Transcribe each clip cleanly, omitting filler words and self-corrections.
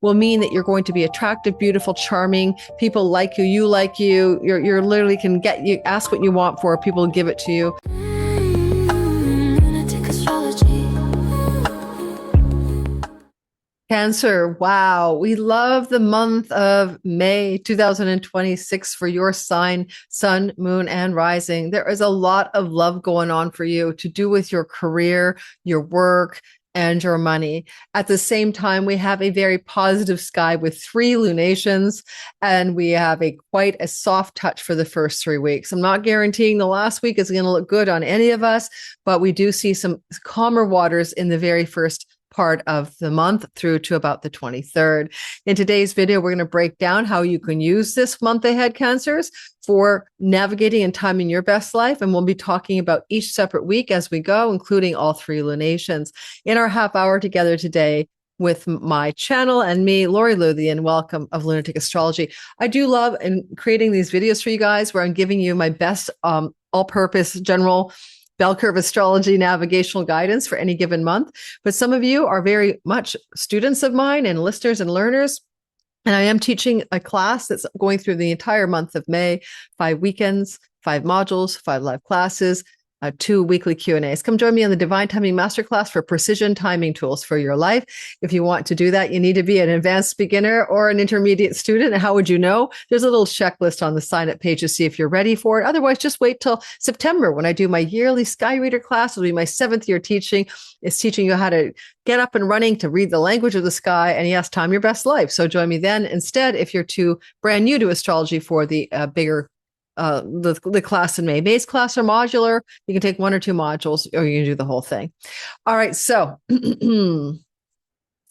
will mean that you're going to be attractive, beautiful, charming. People like you, you like you. You're literally can get you ask what you want for, people will give it to you. Lunatic astrology. Cancer, wow. We love the month of May 2026 for your sign, sun, moon, and rising. There is a lot of love going on for you to do with your career, your work, and your money. At the same time, we have a very positive sky with 3 lunations, and we have quite a soft touch for the first 3 weeks. I'm not guaranteeing the last week is going to look good on any of us, but we do see some calmer waters in the very first part of the month through to about the 23rd. In today's video, we're going to break down how you can use this month ahead, Cancers, for navigating and timing your best life. And we'll be talking about each separate week as we go, including all 3 lunations. In our half hour together today with my channel and me, Lori Luthian, welcome of Lunatic Astrology. I do love in creating these videos for you guys where I'm giving you my best all-purpose general bell curve astrology navigational guidance for any given month. But some of you are very much students of mine and listeners and learners. And I am teaching a class that's going through the entire month of May, 5 weekends, 5 modules, 5 live classes, 2 weekly Q&As. Come join me on the Divine Timing Masterclass for precision timing tools for your life. If you want to do that, you need to be an advanced beginner or an intermediate student. And how would you know? There's a little checklist on the sign-up page to see if you're ready for it. Otherwise, just wait till September when I do my yearly Sky Reader class. It'll be my 7th year teaching. It's teaching you how to get up and running to read the language of the sky and yes, time your best life. So join me then. Instead, if you're too brand new to astrology for the bigger the class in May. May's class are modular. You can take 1 or 2 modules or you can do the whole thing. All right. So, and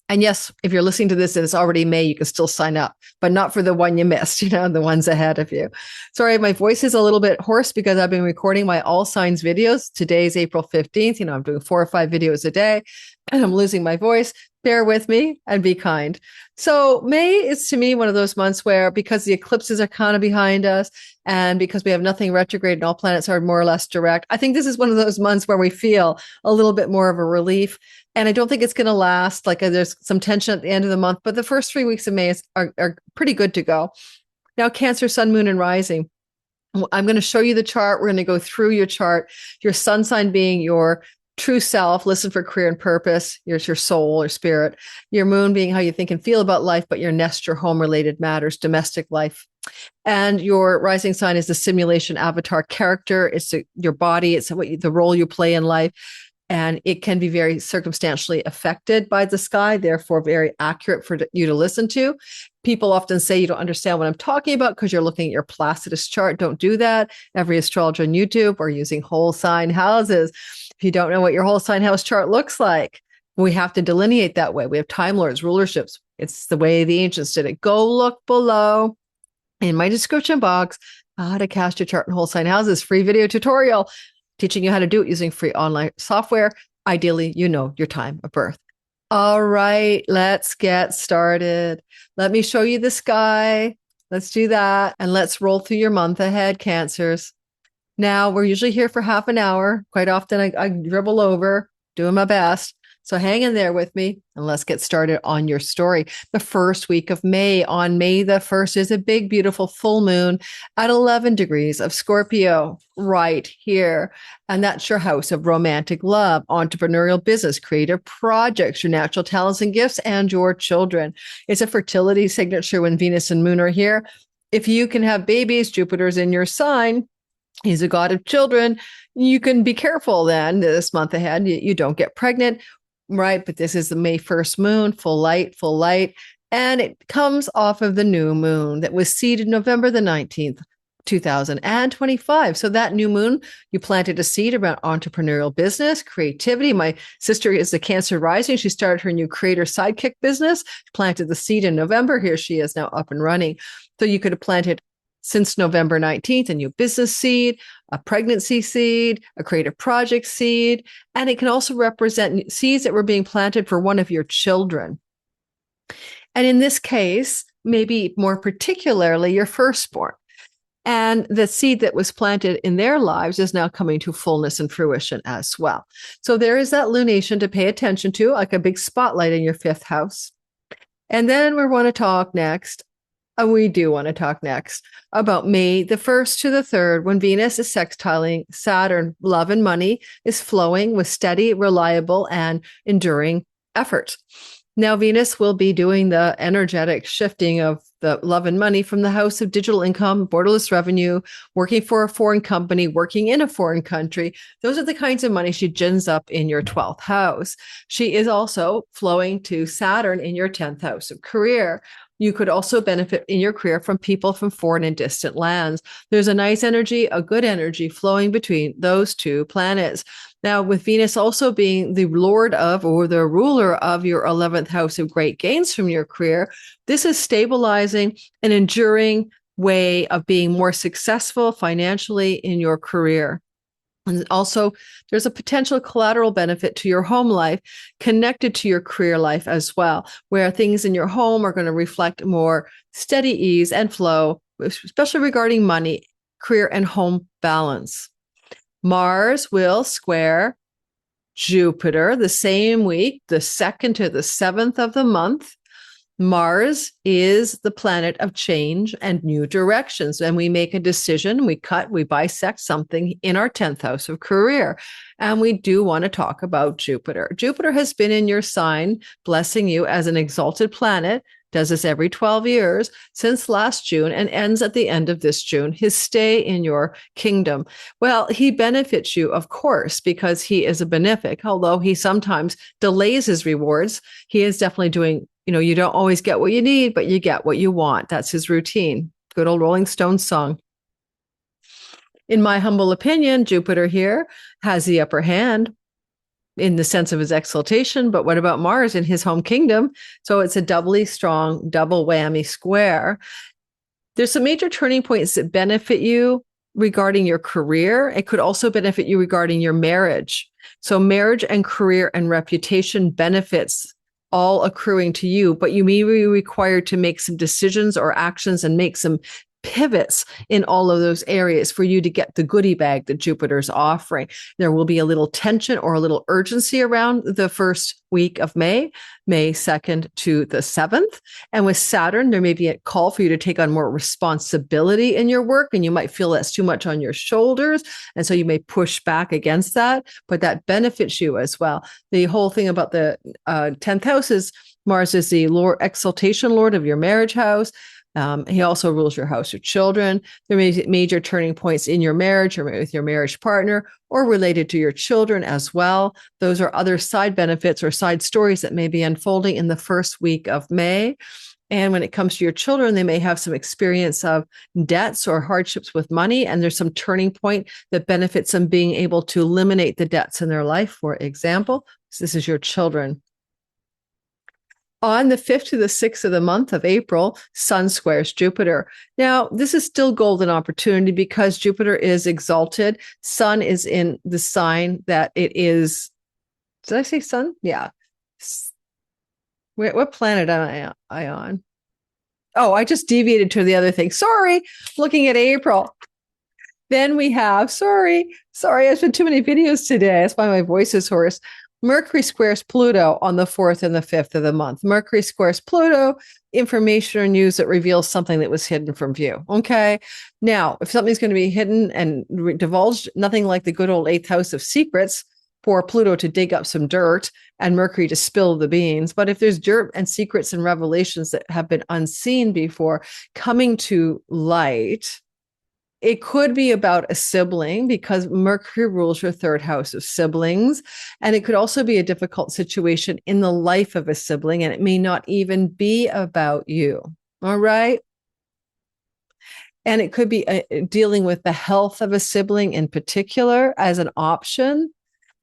yes, if you're listening to this and it's already May, you can still sign up, but not for the one you missed, the ones ahead of you. Sorry, my voice is a little bit hoarse because I've been recording my all signs videos. Today's April 15th. I'm doing 4 or 5 videos a day and I'm losing my voice. Bear with me and be kind. So May is to me one of those months where, because the eclipses are kind of behind us and because we have nothing retrograde and all planets are more or less direct, I think this is one of those months where we feel a little bit more of a relief. And I don't think it's going to last. Like there's some tension at the end of the month, but the first 3 weeks of May are pretty good to go. Now, Cancer, Sun, Moon, and Rising. I'm going to show you the chart. We're going to go through your chart, your sun sign being your true self, listen for career and purpose. Here's your soul or spirit. Your moon being how you think and feel about life, but your nest, your home related matters, domestic life. And your rising sign is the simulation avatar character. It's your body. It's the role you play in life. And it can be very circumstantially affected by the sky, therefore very accurate for you to listen to. People often say you don't understand what I'm talking about because you're looking at your Placidus chart. Don't do that. Every astrologer on YouTube are using whole sign houses. If you don't know what your whole sign house chart looks like, we have to delineate that way. We have time lords, rulerships. It's the way the ancients did it. Go look below in my description box, how to cast your chart in whole sign houses, free video tutorial, teaching you how to do it using free online software. Ideally, your time of birth. All right, let's get started. Let me show you the sky. Let's do that. And let's roll through your month ahead, Cancers. Now, we're usually here for half an hour. Quite often, I dribble over, doing my best. So hang in there with me and let's get started on your story. The first week of May, on May the 1st, is a big, beautiful full moon at 11 degrees of Scorpio right here. And that's your house of romantic love, entrepreneurial business, creative projects, your natural talents and gifts, and your children. It's a fertility signature when Venus and Moon are here. If you can have babies, Jupiter's in your sign. He's a god of children. You can be careful then this month ahead. You don't get pregnant. Right, but this is the May 1st moon, full light, and it comes off of the new moon that was seeded November the 19th, 2025. So that new moon, you planted a seed around entrepreneurial business, creativity. My sister is the Cancer rising. She started her new creator sidekick business, planted the seed in November. Here she is now up and running. So you could have planted since November 19th, a new business seed, a pregnancy seed, a creative project seed, and it can also represent seeds that were being planted for one of your children. And in this case, maybe more particularly your firstborn. And the seed that was planted in their lives is now coming to fullness and fruition as well. So there is that lunation to pay attention to, like a big spotlight in your 5th house. And then we want to talk next. We do want to talk next about May the 1st to the 3rd, when Venus is sextiling Saturn. Love and money is flowing with steady, reliable, and enduring effort. Now, Venus will be doing the energetic shifting of the love and money from the house of digital income, borderless revenue, working for a foreign company, working in a foreign country. Those are the kinds of money she gins up in your 12th house. She is also flowing to Saturn in your 10th house of career. You could also benefit in your career from people from foreign and distant lands. There's a nice energy, a good energy flowing between those two planets. Now, with Venus also being the lord of or the ruler of your 11th house of great gains from your career, this is stabilizing an enduring way of being more successful financially in your career. And also, there's a potential collateral benefit to your home life connected to your career life as well, where things in your home are going to reflect more steady ease and flow, especially regarding money, career, and home balance. Mars will square Jupiter the same week, the 2nd to the 7th of the month. Mars is the planet of change and new directions. And we make a decision, we bisect something in our 10th house of career. And we do want to talk about Jupiter. Jupiter has been in your sign, blessing you as an exalted planet, does this every 12 years since last June and ends at the end of this June, his stay in your kingdom. Well, he benefits you, of course, because he is a benefic, although he sometimes delays his rewards. He is definitely doing, you don't always get what you need, but you get what you want. That's his routine. Good old Rolling Stones song. In my humble opinion, Jupiter here has the upper hand in the sense of his exaltation, but what about Mars in his home kingdom? So it's a doubly strong, double whammy square. There's some major turning points that benefit you regarding your career. It could also benefit you regarding your marriage. So marriage and career and reputation benefits all accruing to you, but you may be required to make some decisions or actions and make some pivots in all of those areas for you to get the goodie bag that Jupiter's offering. There will be a little tension or a little urgency around the first week of May 2nd to the 7th. And with Saturn, there may be a call for you to take on more responsibility in your work, and you might feel that's too much on your shoulders. And so you may push back against that, but that benefits you as well. The whole thing about the 10th house is Mars is the exaltation lord of your marriage house. He also rules your house of children. There may be major turning points in your marriage or with your marriage partner or related to your children as well. Those are other side benefits or side stories that may be unfolding in the first week of May. And when it comes to your children, they may have some experience of debts or hardships with money. And there's some turning point that benefits them being able to eliminate the debts in their life, for example. So this is your children. On the 5th to the 6th of the month of April, Sun squares Jupiter. Now, this is still golden opportunity because Jupiter is exalted. Sun is in the sign that it is. Did I say Sun? Yeah. What planet am I on? Oh, I just deviated to the other thing. Sorry, looking at April. Then we have, sorry, I've been too many videos today. That's why my voice is hoarse. Mercury squares Pluto on the 4th and the 5th of the month. Mercury squares Pluto, information or news that reveals something that was hidden from view. Okay. Now, if something's going to be hidden and divulged, nothing like the good old 8th house of secrets for Pluto to dig up some dirt and Mercury to spill the beans. But if there's dirt and secrets and revelations that have been unseen before coming to light, it could be about a sibling because Mercury rules your 3rd house of siblings. And it could also be a difficult situation in the life of a sibling, and it may not even be about you. All right. And it could be dealing with the health of a sibling in particular as an option.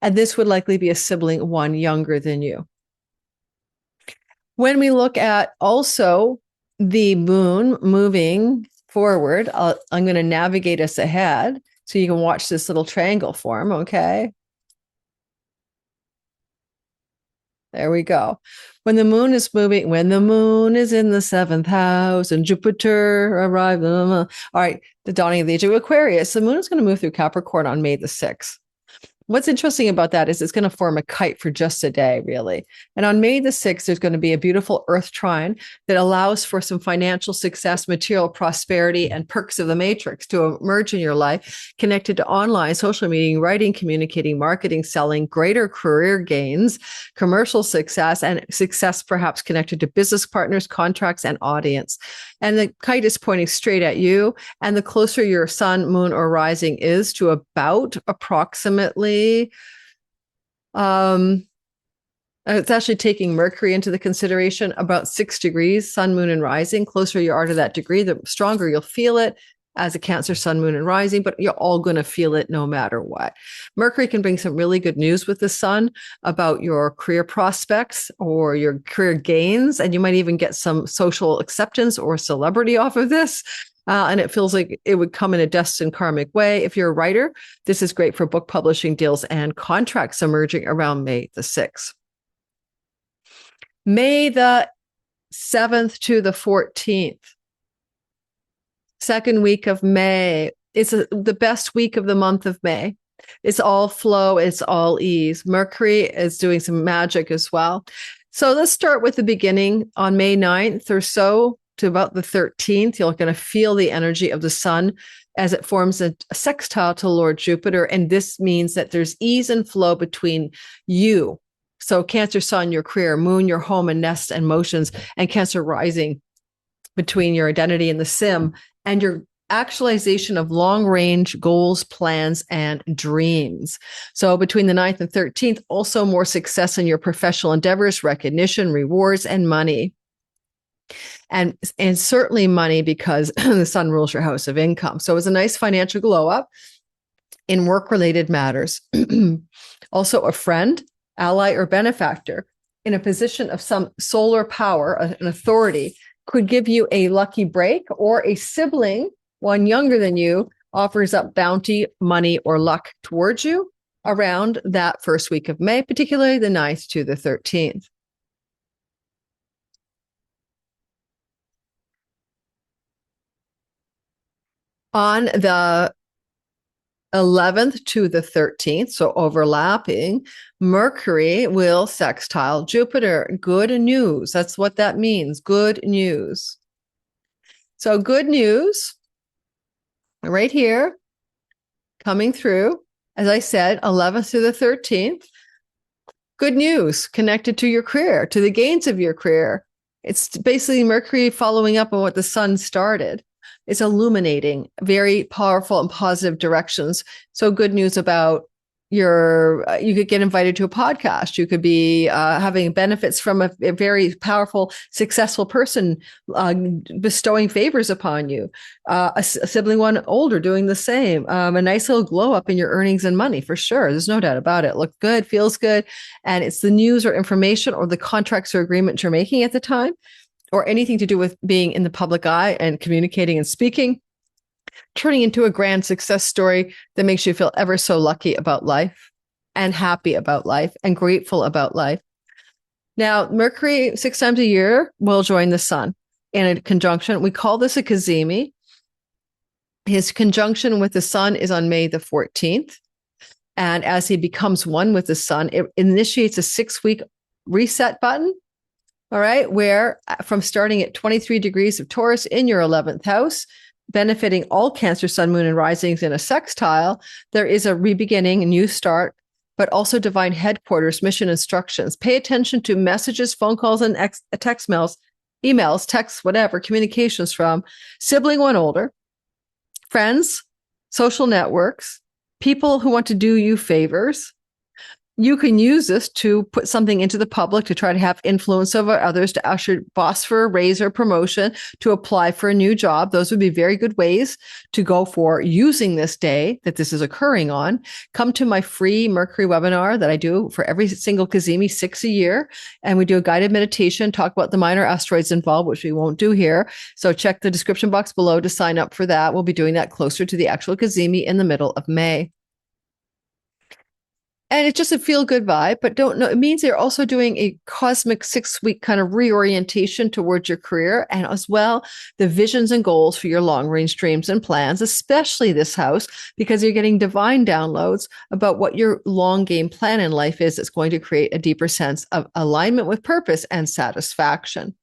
And this would likely be a sibling one younger than you. When we look at also the moon moving forward, I'm going to navigate us ahead so you can watch this little triangle form. Okay. There we go. When the moon is moving, when the moon is in the 7th house and Jupiter arrives. All right. The dawning of the age of Aquarius. The moon is going to move through Capricorn on May the 6th. What's interesting about that is it's going to form a kite for just a day, really. And on May the 6th, there's going to be a beautiful Earth trine that allows for some financial success, material prosperity, and perks of the matrix to emerge in your life, connected to online, social media, writing, communicating, marketing, selling, greater career gains, commercial success, and success perhaps connected to business partners, contracts, and audience. And the kite is pointing straight at you. And the closer your sun, moon, or rising is to about approximately, it's actually taking Mercury into the consideration, about 6 degrees, sun, moon, and rising. Closer you are to that degree, the stronger you'll feel it as a Cancer, sun, moon, and rising, but you're all going to feel it no matter what. Mercury can bring some really good news with the sun about your career prospects or your career gains, and you might even get some social acceptance or celebrity off of this. And it feels like it would come in a destined karmic way. If you're a writer, this is great for book publishing deals and contracts emerging around May the 6th. May the 7th to the 14th. Second week of May. It's the best week of the month of May. It's all flow. It's all ease. Mercury is doing some magic as well. So let's start with the beginning on May 9th or so to about the 13th. You're going to feel the energy of the sun as it forms a sextile to Lord Jupiter. And this means that there's ease and flow between you. So Cancer sun, your career, moon, your home and nest and motions, and Cancer rising between your identity and the sim and your actualization of long-range goals, plans, and dreams. So between the 9th and 13th, also more success in your professional endeavors, recognition, rewards, and money. And certainly money because the sun rules your house of income. So it's a nice financial glow up in work-related matters. Also a friend, ally, or benefactor in a position of some solar power, an authority, could give you a lucky break, or a sibling, one younger than you, offers up bounty, money, or luck towards you around that first week of May, particularly the 9th to the 13th. On the 11th to the 13th, so overlapping, Mercury will sextile Jupiter. Good news. That's what that means. Good news. So good news right here coming through, as I said, 11th to the 13th. Good news connected to your career, to the gains of your career. It's basically Mercury following up on what the sun started. It's illuminating very powerful and positive directions. So good news about you could get invited to a podcast. You could be having benefits from a very powerful, successful person bestowing favors upon you. A sibling one older doing the same. A nice little glow up in your earnings and money for sure. There's no doubt about it. Looks good, feels good. And it's the news or information or the contracts or agreements you're making at the time, or anything to do with being in the public eye and communicating and speaking, turning into a grand success story that makes you feel ever so lucky about life and happy about life and grateful about life. Now, Mercury 6 times a year will join the sun in a conjunction. We call this a cazimi. His conjunction with the sun is on May the 14th. And as he becomes one with the sun, it initiates a 6-week reset button. All right, where from starting at 23 degrees of Taurus in your 11th house, benefiting all Cancer, sun, moon, and risings in a sextile, there is a re-beginning, a new start, but also divine headquarters, mission instructions. Pay attention to messages, phone calls, and text mails, emails, texts, whatever, communications from sibling one older, friends, social networks, people who want to do you favors. You can use this to put something into the public to try to have influence over others, to ask your boss for a raise or promotion, to apply for a new job. Those would be very good ways to go for using this day that this is occurring on. Come to my free Mercury webinar that I do for every single cazimi, 6 a year. And we do a guided meditation, talk about the minor asteroids involved, which we won't do here. So check the description box below to sign up for that. We'll be doing that closer to the actual cazimi in the middle of May. And it's just a feel good vibe, but don't know. It means they're also doing a cosmic 6 week kind of reorientation towards your career and as well the visions and goals for your long range dreams and plans, especially this house, because you're getting divine downloads about what your long game plan in life is. It's going to create a deeper sense of alignment with purpose and satisfaction.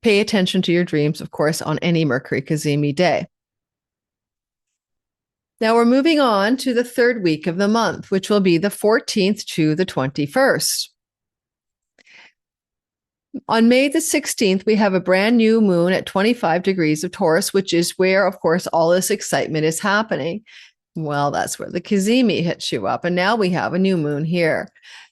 Pay attention to your dreams, of course, on any Mercury Cazimi day. Now we're moving on to the third week of the month, which will be the 14th to the 21st. On May the 16th, we have a brand new moon at 25 degrees of Taurus, which is where, of course, all this excitement is happening. Well, that's where the Cazimi hits you up. And now we have a new moon here.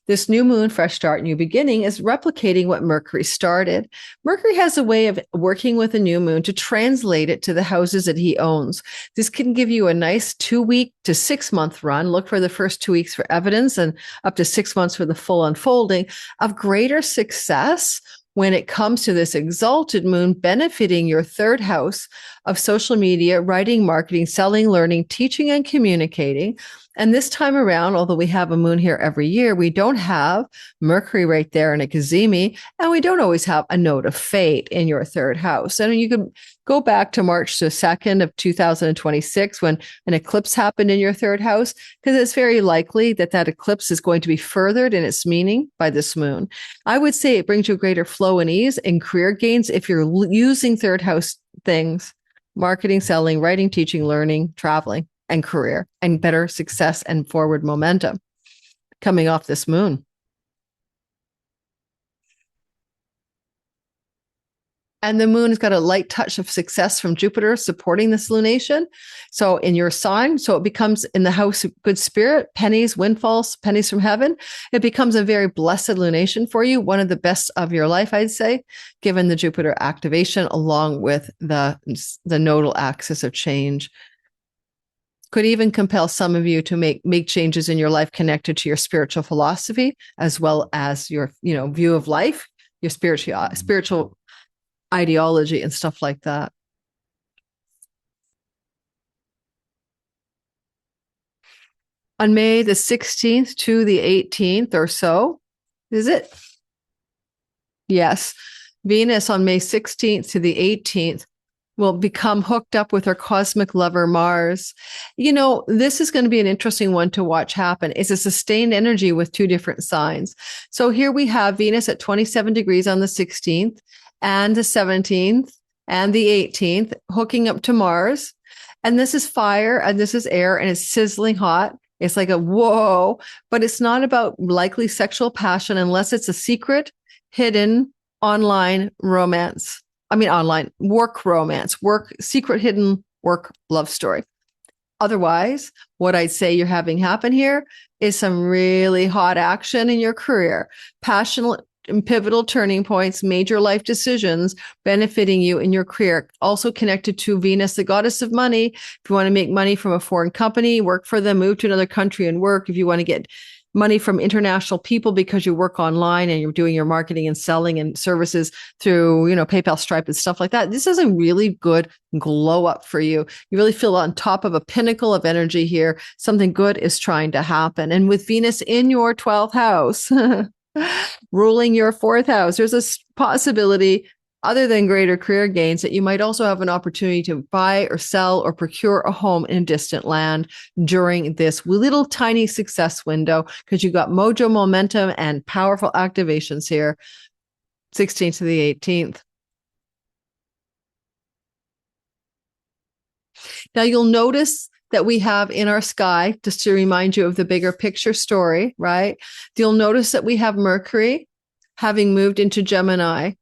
This new moon, fresh start, new beginning, is replicating what Mercury started. Mercury has a way of working with a new moon to translate it to the houses that he owns. This can give you a nice 2 week to 6 month run. Look for the first 2 weeks for evidence and up to 6 months for the full unfolding of greater success when it comes to this exalted moon benefiting your third house of social media, writing, marketing, selling, learning, teaching, and communicating. And this time around, although we have a moon here every year, we don't have Mercury right there in a Cazimi, and we don't always have a node of fate in your third house. And you could go back to March the 2nd of 2026 when an eclipse happened in your third house, because it's very likely that that eclipse is going to be furthered in its meaning by this moon. I would say it brings you greater flow and ease and career gains if you're using third house things, marketing, selling, writing, teaching, learning, traveling, and career, and better success and forward momentum coming off this moon. And the moon has got a light touch of success from Jupiter supporting this lunation. So in your sign, so it becomes in the house of good spirit, pennies, windfalls, pennies from heaven. It becomes a very blessed lunation for you, one of the best of your life, I'd say, given the Jupiter activation along with the nodal axis of change. Could even compel some of you to make changes in your life connected to your spiritual philosophy, as well as your view of life, your spiritual ideology and stuff like that. On May the 16th to the 18th or so, is it? Yes. Venus on May 16th to the 18th will become hooked up with her cosmic lover Mars. This is going to be an interesting one to watch happen. It's a sustained energy with two different signs. So here we have Venus at 27 degrees on the 16th and the 17th and the 18th hooking up to Mars. And this is fire and this is air and it's sizzling hot. It's like a whoa, but it's not about likely sexual passion unless it's a secret, hidden, online romance. Online work romance, secret hidden work love story. Otherwise, what I'd say you're having happen here is some really hot action in your career, passionate and pivotal turning points, major life decisions benefiting you in your career. Also connected to Venus, the goddess of money. If you want to make money from a foreign company, work for them, move to another country and work. If you want to get money from international people because you work online and you're doing your marketing and selling and services through, PayPal, Stripe and stuff like that. This is a really good glow up for you. You really feel on top of a pinnacle of energy here. Something good is trying to happen. And with Venus in your 12th house, ruling your 4th house, there's a possibility other than greater career gains, that you might also have an opportunity to buy or sell or procure a home in distant land during this little tiny success window, because you got mojo, momentum, and powerful activations here, 16th to the 18th. Now you'll notice that we have in our sky, just to remind you of the bigger picture story, right? You'll notice that we have Mercury having moved into Gemini.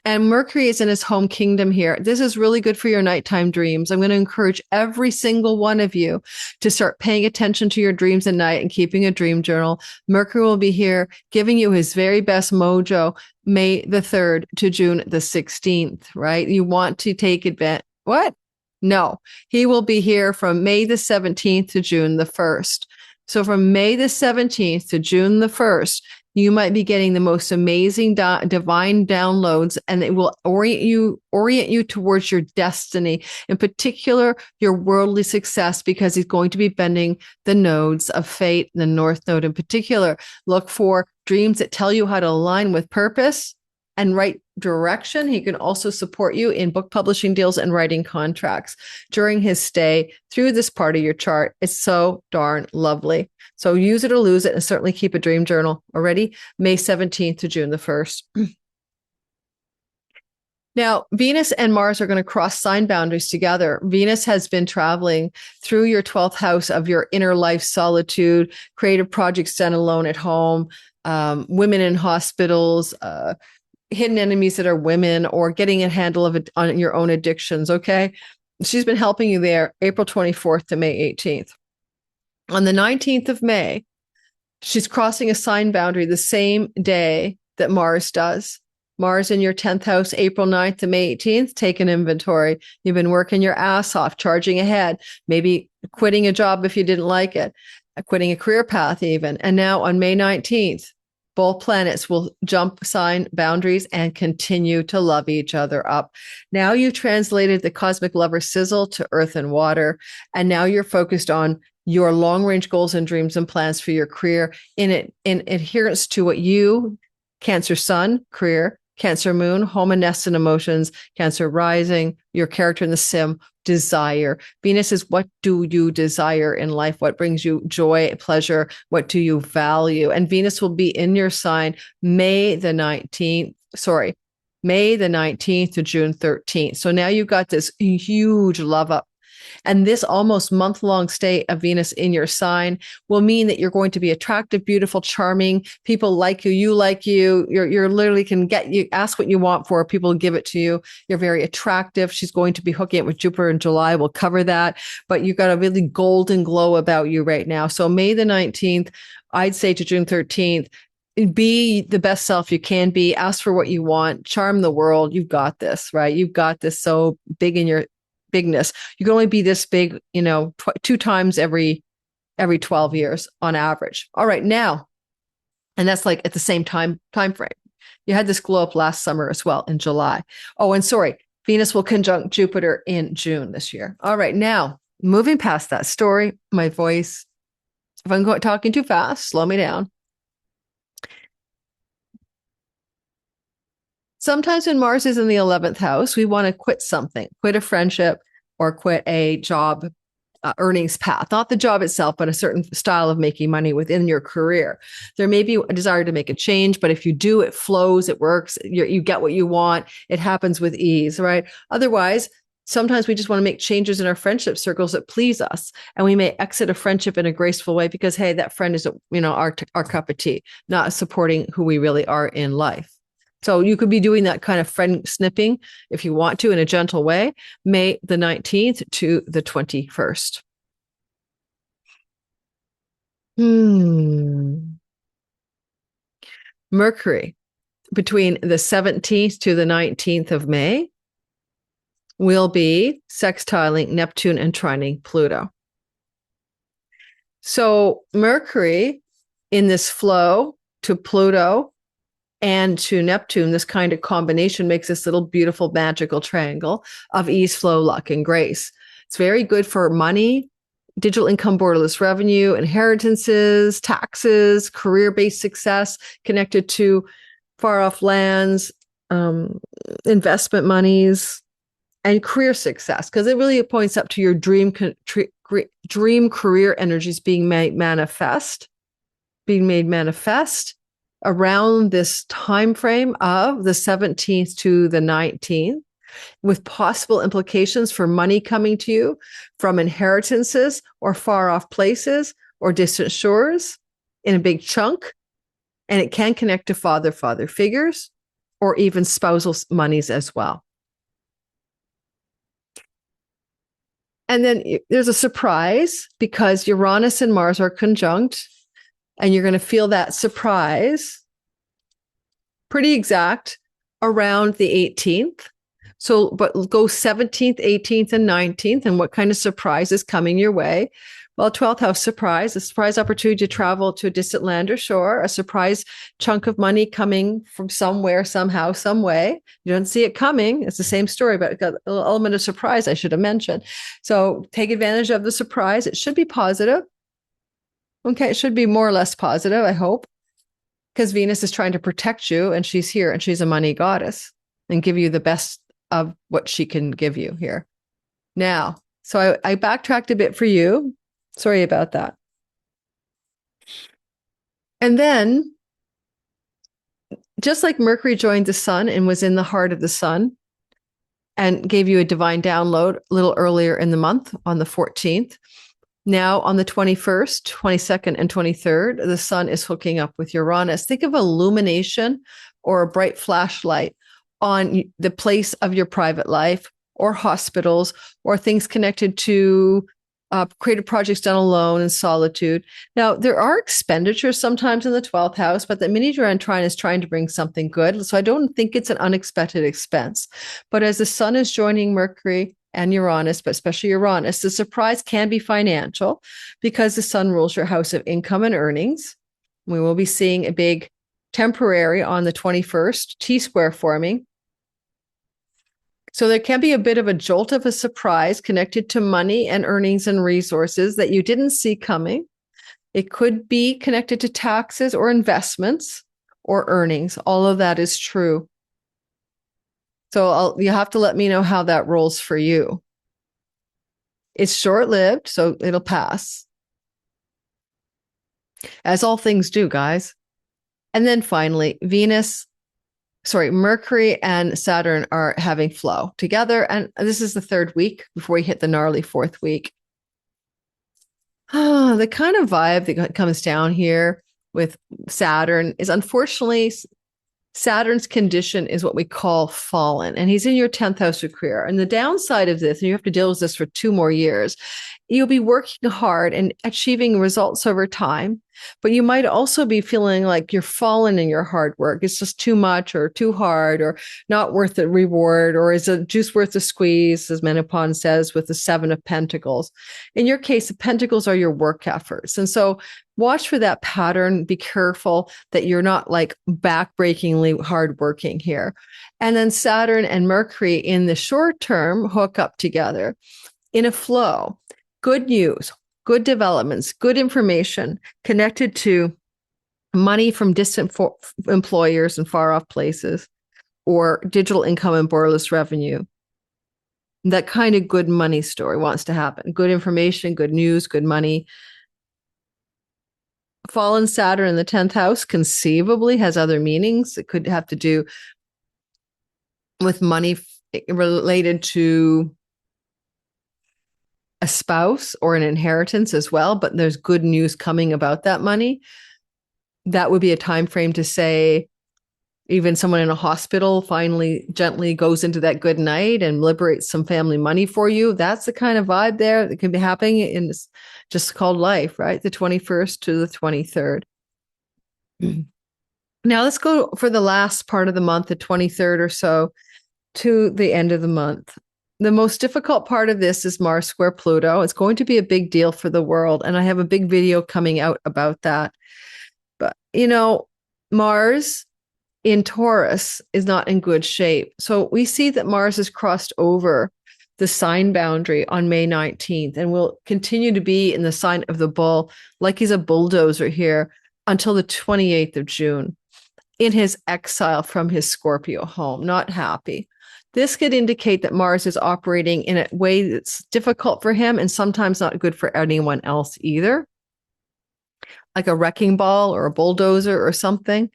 And Mercury is in his home kingdom here. This is really good for your nighttime dreams. I'm going to encourage every single one of you to start paying attention to your dreams at night and keeping a dream journal. Mercury will be here giving you his very best mojo May the 3rd to June the 16th, right? You want to take advantage. What? No, he will be here from May the 17th to June the 1st. So from May the 17th to June the 1st, you might be getting the most amazing divine downloads, and it will orient you towards your destiny, in particular, your worldly success, because he's going to be bending the nodes of fate, the North Node in particular. Look for dreams that tell you how to align with purpose and right direction. He can also support you in book publishing deals and writing contracts during his stay through this part of your chart. It's so darn lovely. So use it or lose it, and certainly keep a dream journal. Already May 17th to June the 1st. Now, Venus and Mars are going to cross sign boundaries together. Venus has been traveling through your 12th house of your inner life solitude, creative projects done alone at home, women in hospitals, hidden enemies that are women, or getting a handle of it on your own addictions. Okay. She's been helping you there April 24th to May 18th. On the 19th of May, she's crossing a sign boundary the same day that Mars does. Mars in your 10th house, April 9th to May 18th, take an inventory. You've been working your ass off, charging ahead, maybe quitting a job if you didn't like it, quitting a career path even. And now on May 19th, both planets will jump sign boundaries and continue to love each other up. Now you've translated the cosmic lover sizzle to earth and water, and now you're focused on your long-range goals and dreams and plans for your career in adherence to what you, Cancer Sun, career, Cancer Moon, home and nest and emotions, Cancer Rising, your character in the sim, desire. Venus is, what do you desire in life? What brings you joy, pleasure? What do you value? And Venus will be in your sign May the 19th to June 13th. So now you've got this huge love up. And this almost month-long stay of Venus in your sign will mean that you're going to be attractive, beautiful, charming. People like you. You like you. You're literally can get you, ask what you want for, people give it to you. You're very attractive. She's going to be hooking it with Jupiter in July. We'll cover that. But you've got a really golden glow about you right now. So May the 19th, I'd say to June 13th, be the best self you can be. Ask for what you want. Charm the world. You've got this, right? You've got this so big in your bigness. You can only be this big, 2 times every 12 years on average. All right, now, and that's like at the same time frame. You had this glow up last summer as well in July. Oh, and sorry, Venus will conjunct Jupiter in June this year. All right, now moving past that story, my voice, if I'm talking too fast, slow me down. Sometimes when Mars is in the 11th house, we want to quit something, quit a friendship or quit a job earnings path, not the job itself, but a certain style of making money within your career. There may be a desire to make a change, but if you do, it flows, it works, you get what you want, it happens with ease, right? Otherwise, sometimes we just want to make changes in our friendship circles that please us. And we may exit a friendship in a graceful way because, hey, that friend is, our cup of tea, not supporting who we really are in life. So you could be doing that kind of friend snipping if you want to in a gentle way, May the 19th to the 21st. Mercury, between the 17th to the 19th of May, will be sextiling Neptune and trining Pluto. So Mercury in this flow to Pluto and to Neptune, this kind of combination makes this little beautiful magical triangle of ease, flow, luck, and grace. It's very good for money, digital income, borderless revenue, inheritances, taxes, career-based success connected to far-off lands, investment monies, and career success, because it really points up to your dream career energies being made manifest around this time frame of the 17th to the 19th, with possible implications for money coming to you from inheritances or far off places or distant shores in a big chunk. And it can connect to father figures or even spousal monies as well. And then there's a surprise because Uranus and Mars are conjunct. And you're going to feel that surprise pretty exact around the 18th. So, but go 17th, 18th, and 19th, and what kind of surprise is coming your way. Well, 12th house surprise, a surprise opportunity to travel to a distant land or shore, a surprise chunk of money coming from somewhere, somehow, some way. You don't see it coming. It's the same story, but it got a little element of surprise, I should have mentioned. So take advantage of the surprise. It should be positive. Okay, it should be more or less positive, I hope, because Venus is trying to protect you and she's here and she's a money goddess and give you the best of what she can give you here. Now, so I backtracked a bit for you. Sorry about that. And then, just like Mercury joined the sun and was in the heart of the sun and gave you a divine download a little earlier in the month on the 14th, now on the 21st, 22nd, and 23rd, the sun is hooking up with Uranus. Think of illumination or a bright flashlight on the place of your private life or hospitals or things connected to creative projects done alone in solitude. Now, there are expenditures sometimes in the 12th house, but the mini-Uranus trine is trying to bring something good. So I don't think it's an unexpected expense. But as the sun is joining Mercury and Uranus, but especially Uranus, the surprise can be financial because the sun rules your house of income and earnings. We will be seeing a big temporary on the 21st, T-square forming. So there can be a bit of a jolt of a surprise connected to money and earnings and resources that you didn't see coming. It could be connected to taxes or investments or earnings. All of that is true. So you have to let me know how that rolls for you. It's short-lived, so it'll pass. As all things do, guys. And then finally, Mercury and Saturn are having flow together. And this is the third week before we hit the gnarly fourth week. The kind of vibe that comes down here with Saturn is, unfortunately, Saturn's condition is what we call fallen, and he's in your 10th house of career. And the downside of this, and you have to deal with this for 2 more years, you'll be working hard and achieving results over time, but you might also be feeling like you're fallen in your hard work. It's just too much or too hard or not worth the reward, or is a juice worth the squeeze, as Menopause says, with the 7 of Pentacles. In your case, the Pentacles are your work efforts. And so watch for that pattern. Be careful that you're not like backbreakingly hardworking here. And then Saturn and Mercury in the short term hook up together in a flow. Good news, good developments, good information connected to money from distant employers and far off places, or digital income and borderless revenue. That kind of good money story wants to happen. Good information, good news, good money. Fallen Saturn in the 10th house conceivably has other meanings. It could have to do with money related to a spouse or an inheritance as well, but there's good news coming about that money. That would be a time frame to say even someone in a hospital finally gently goes into that good night and liberates some family money for you. That's the kind of vibe there that can be happening in this just called life, right? The 21st to the 23rd. Now let's go for the last part of the month, the 23rd or so, to the end of the month. The most difficult part of this is Mars square Pluto. It's going to be a big deal for the world, and I have a big video coming out about that. But, Mars in Taurus is not in good shape. So we see that Mars has crossed over the sign boundary on May 19th and will continue to be in the sign of the bull, like he's a bulldozer here, until the 28th of June in his exile from his Scorpio home. Not happy. This could indicate that Mars is operating in a way that's difficult for him and sometimes not good for anyone else either, like a wrecking ball or a bulldozer or something.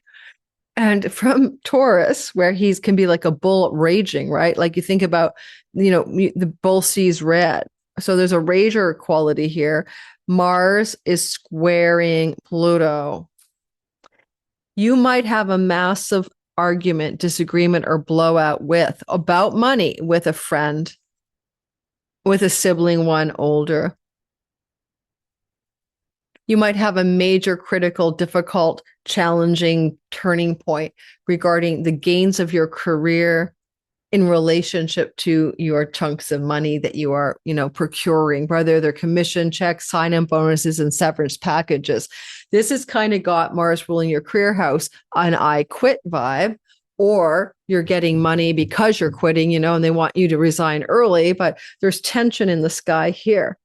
And from Taurus, where he can be like a bull raging, right? Like you think about, the bull sees red. So there's a rager quality here. Mars is squaring Pluto. You might have a massive argument, disagreement, or blowout about money with a friend, with a sibling, one older. You might have a major, critical, difficult, challenging turning point regarding the gains of your career, in relationship to your chunks of money that you are, procuring, whether they're commission checks, sign-on bonuses, and severance packages. This has kind of got Mars ruling your career house an I quit vibe, or you're getting money because you're quitting, and they want you to resign early, but there's tension in the sky here.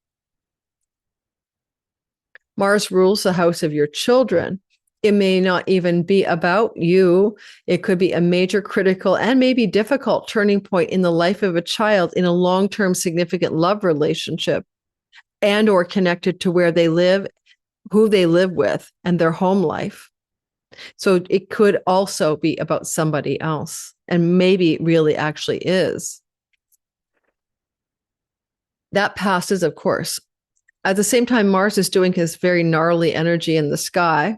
Mars rules the house of your children. It may not even be about you. It could be a major critical and maybe difficult turning point in the life of a child in a long-term significant love relationship, and or connected to where they live, who they live with, and their home life. So it could also be about somebody else, and maybe it really actually is. That passes, of course. At the same time, Mars is doing his very gnarly energy in the sky.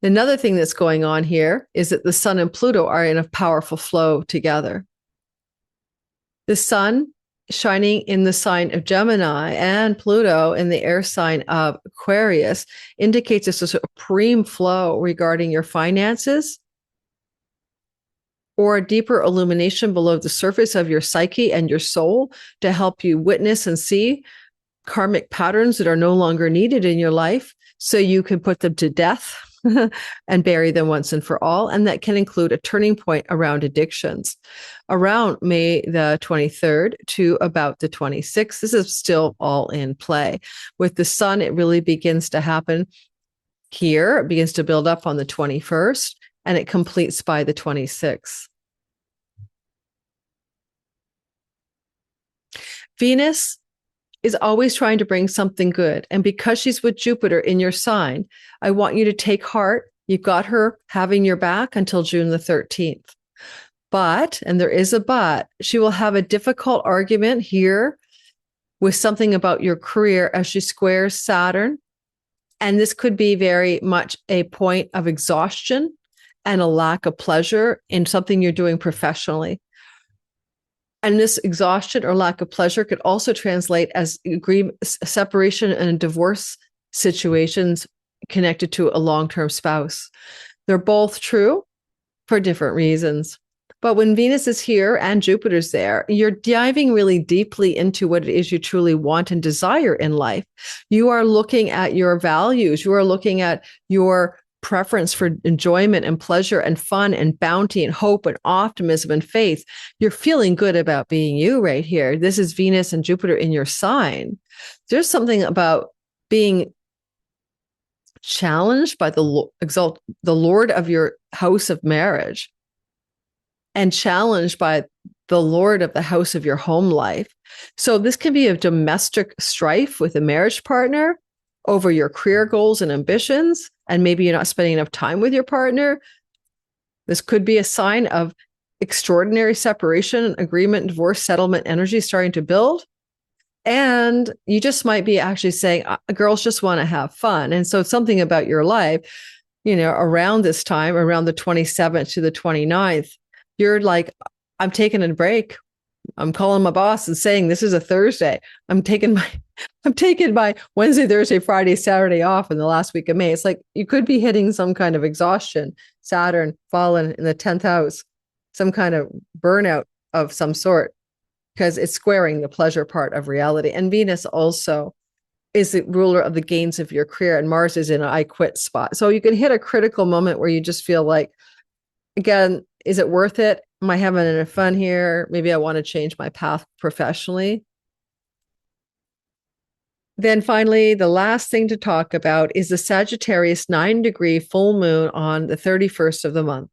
Another thing that's going on here is that the Sun and Pluto are in a powerful flow together. The Sun shining in the sign of Gemini and Pluto in the air sign of Aquarius indicates a supreme flow regarding your finances, or a deeper illumination below the surface of your psyche and your soul to help you witness and see karmic patterns that are no longer needed in your life, so you can put them to death and bury them once and for all. And that can include a turning point around addictions. Around May the 23rd to about the 26th, this is still all in play. With the Sun, it really begins to happen here. It begins to build up on the 21st, and it completes by the 26th. Venus is always trying to bring something good. And because she's with Jupiter in your sign, I want you to take heart. You've got her having your back until June the 13th. But, and there is a but, she will have a difficult argument here with something about your career as she squares Saturn. And this could be very much a point of exhaustion and a lack of pleasure in something you're doing professionally. And this exhaustion or lack of pleasure could also translate as separation and divorce situations connected to a long-term spouse. They're both true for different reasons. But when Venus is here and Jupiter's there, you're diving really deeply into what it is you truly want and desire in life. You are looking at your values. You are looking at your preference for enjoyment and pleasure and fun and bounty and hope and optimism and faith. You're feeling good about being you right here. This is Venus and Jupiter in your sign. There's something about being challenged by the Lord of your house of marriage, and challenged by the Lord of the house of your home life. So this can be a domestic strife with a marriage partner over your career goals and ambitions, and maybe you're not spending enough time with your partner. This could be a sign of extraordinary separation, agreement, divorce, settlement energy starting to build. And you just might be actually saying, girls just want to have fun. And so it's something about your life, around this time, around the 27th to the 29th, you're like, I'm taking a break. I'm calling my boss and saying, this is a Thursday. I'm taking my Wednesday, Thursday, Friday, Saturday off in the last week of May. It's like you could be hitting some kind of exhaustion, Saturn fallen in the 10th house, some kind of burnout of some sort, because it's squaring the pleasure part of reality. And Venus also is the ruler of the gains of your career, and Mars is in an I quit spot. So you can hit a critical moment where you just feel like, again, is it worth it? Am I having enough fun here? Maybe I want to change my path professionally. Then finally, the last thing to talk about is the Sagittarius 9-degree full moon on the 31st of the month.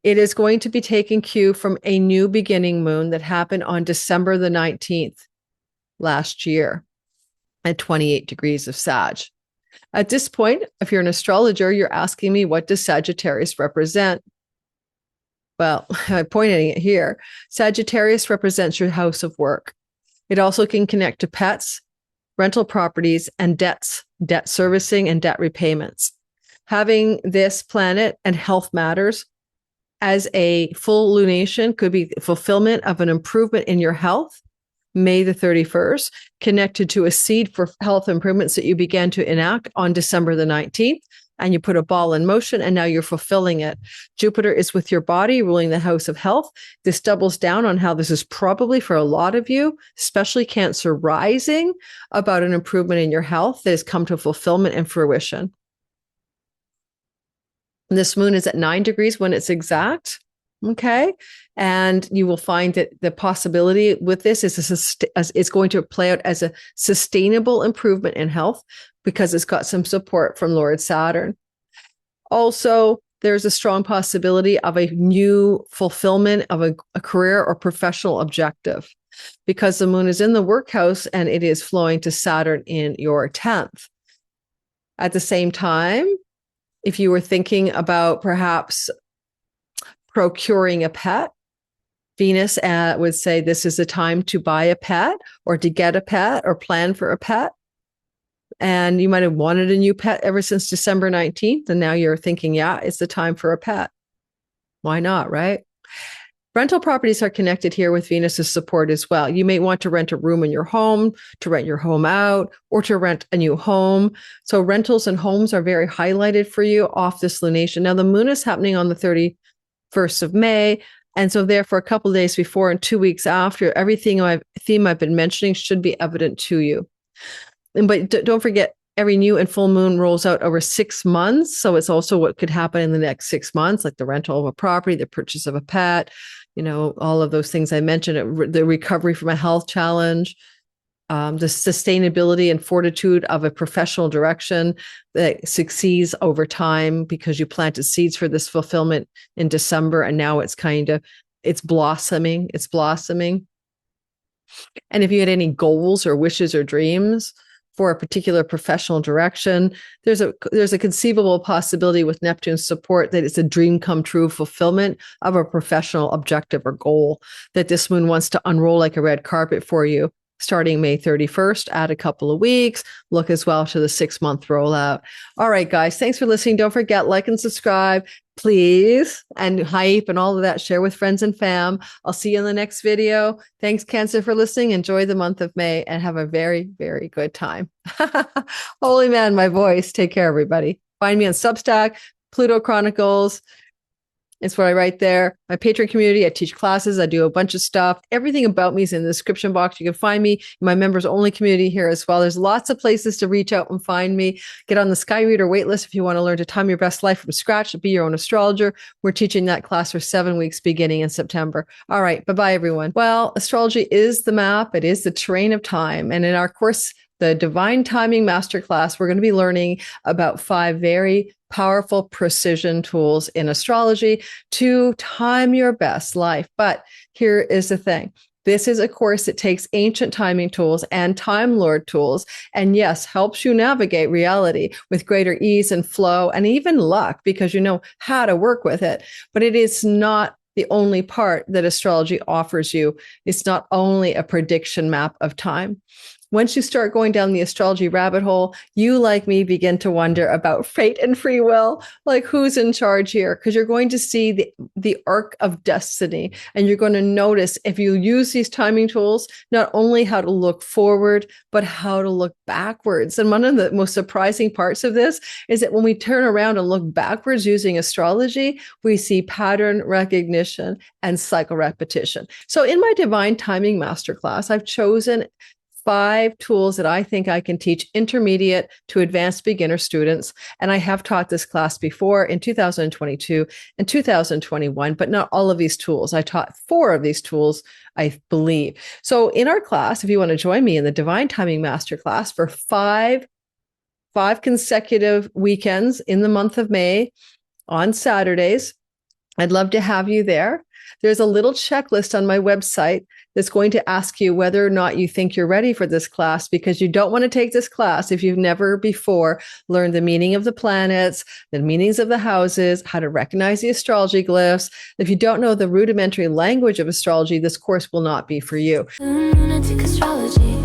It is going to be taking cue from a new beginning moon that happened on December the 19th last year at 28 degrees of Sag. At this point, if you're an astrologer, you're asking me, what does Sagittarius represent? Well, I'm pointing it here. Sagittarius represents your house of work. It also can connect to pets, rental properties, and debts, debt servicing, and debt repayments. Having this planet and health matters as a full lunation could be fulfillment of an improvement in your health, May the 31st, connected to a seed for health improvements that you began to enact on December the 19th. and you put a ball in motion, and now you're fulfilling it. Jupiter is with your body, ruling the house of health. This doubles down on how this is probably for a lot of you, especially Cancer rising, about an improvement in your health that has come to fulfillment and fruition. And this moon is at 9 degrees when it's exact. Okay. And you will find that the possibility with this is it's going to play out as a sustainable improvement in health because it's got some support from Lord Saturn. Also, there's a strong possibility of a new fulfillment of a career or professional objective because the moon is in the workhouse and it is flowing to Saturn in your 10th. At the same time, if you were thinking about perhaps procuring a pet, Venus would say this is the time to buy a pet or to get a pet or plan for a pet. And you might have wanted a new pet ever since December 19th. And now you're thinking, yeah, it's the time for a pet. Why not, right? Rental properties are connected here with Venus's support as well. You may want to rent a room in your home, to rent your home out, or to rent a new home. So rentals and homes are very highlighted for you off this lunation. Now, the moon is happening on the 31st of May. And so therefore, a couple of days before and 2 weeks after, everything theme I've been mentioning should be evident to you. But don't forget, every new and full moon rolls out over 6 months. So it's also what could happen in the next 6 months, like the rental of a property, the purchase of a pet, all of those things I mentioned, the recovery from a health challenge, the sustainability and fortitude of a professional direction that succeeds over time because you planted seeds for this fulfillment in December. And now it's blossoming. It's blossoming. And if you had any goals or wishes or dreams for a particular professional direction, there's a conceivable possibility with Neptune's support that it's a dream come true fulfillment of a professional objective or goal that this moon wants to unroll like a red carpet for you. Starting May 31st, add a couple of weeks, look as well to the 6-month rollout. All right, guys, thanks for listening. Don't forget, like and subscribe, please, and hype and all of that. Share with friends and fam. I'll see you in the next video. Thanks, Cancer, for listening. Enjoy the month of May and have a very, very good time. Holy man, my voice. Take care, everybody. Find me on Substack, Pluto Chronicles. It's what I write there. My Patreon community, I teach classes. I do a bunch of stuff. Everything about me is in the description box. You can find me in my members only community here as well. There's lots of places to reach out and find me. Get on the Sky Reader waitlist if you want to learn to time your best life from scratch to be your own astrologer. We're teaching that class for 7 weeks beginning in September. All right. Bye-bye, everyone. Well, astrology is the map. It is the terrain of time. And in our course, the Divine Timing Masterclass, we're going to be learning about 5 very powerful precision tools in astrology to time your best life. But here is the thing. This is a course that takes ancient timing tools and Time Lord tools, and yes, helps you navigate reality with greater ease and flow and even luck because you know how to work with it. But it is not the only part that astrology offers you. It's not only a prediction map of time. Once you start going down the astrology rabbit hole, you, like me, begin to wonder about fate and free will, like who's in charge here? Because you're going to see the arc of destiny, and you're going to notice if you use these timing tools, not only how to look forward, but how to look backwards. And one of the most surprising parts of this is that when we turn around and look backwards using astrology, we see pattern recognition and cycle repetition. So in my Divine Timing Masterclass, I've chosen 5 tools that I think I can teach intermediate to advanced beginner students. And I have taught this class before in 2022 and 2021, but not all of these tools. I taught 4 of these tools, I believe. So in our class, if you want to join me in the Divine Timing Masterclass for 5 consecutive weekends in the month of May on Saturdays, I'd love to have you there. There's a little checklist on my website that's going to ask you whether or not you think you're ready for this class, because you don't want to take this class if you've never before learned the meaning of the planets, the meanings of the houses, how to recognize the astrology glyphs. If you don't know the rudimentary language of astrology, this course will not be for you. Lunatic astrology.